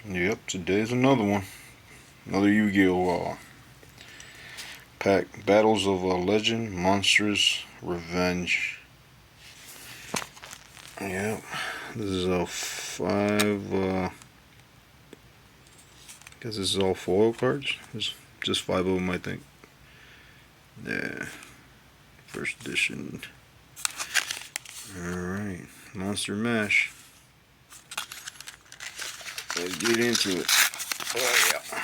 Yep, today's another one. Another Yu-Gi-Oh! Pack. Battles of Legend, Monstrous, Revenge. Yep. This is all five, guess this is all foil cards. There's just five of them, I think. Yeah. First edition. Alright. Monster Mash. Let's get into it. Oh, yeah.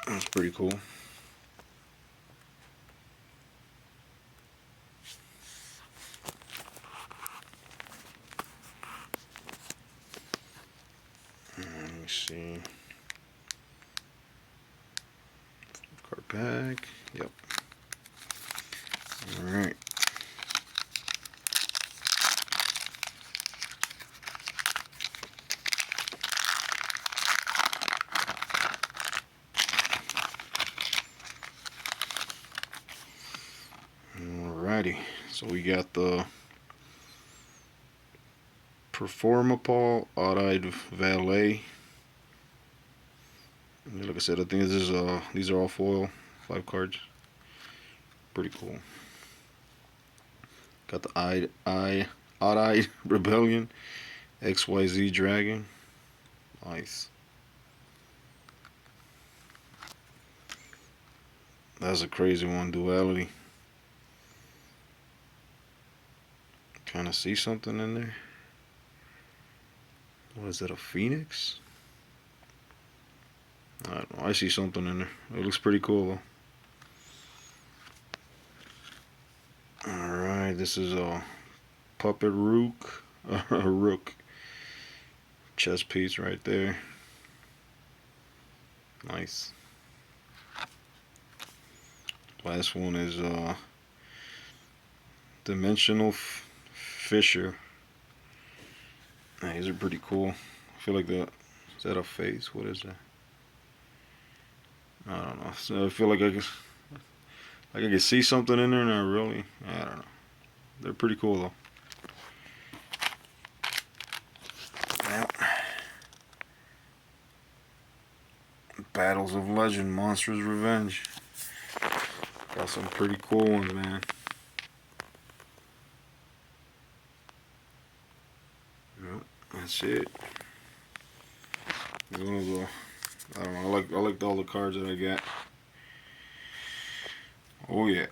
That's pretty cool. Let me see. Card pack. Yep. Alright. Alrighty. So we got the Performapal, Odd-Eyed Valet. Like I said, I think this is these are all foil, 5 cards. Pretty cool. Got the Odd-Eyed Rebellion, XYZ Dragon. Nice. That's a crazy one, Duality. Kind of see something in there. What is that, a Phoenix? I don't know, I see something in there. It looks pretty cool though. Alright, this is a Puppet Rook. A Rook. Chess piece right there. Nice. Last one is Dimensional Fisher. These are pretty cool. I feel like that, is that a face? What is that? I don't know. So I feel like I can see something in there, and I don't know. They're pretty cool though. Yep. Battles of Legend, Monsters Revenge. Got some pretty cool ones, man. Yep, that's it. It's one of the, I don't know. I liked all the cards that I got. Oh yeah.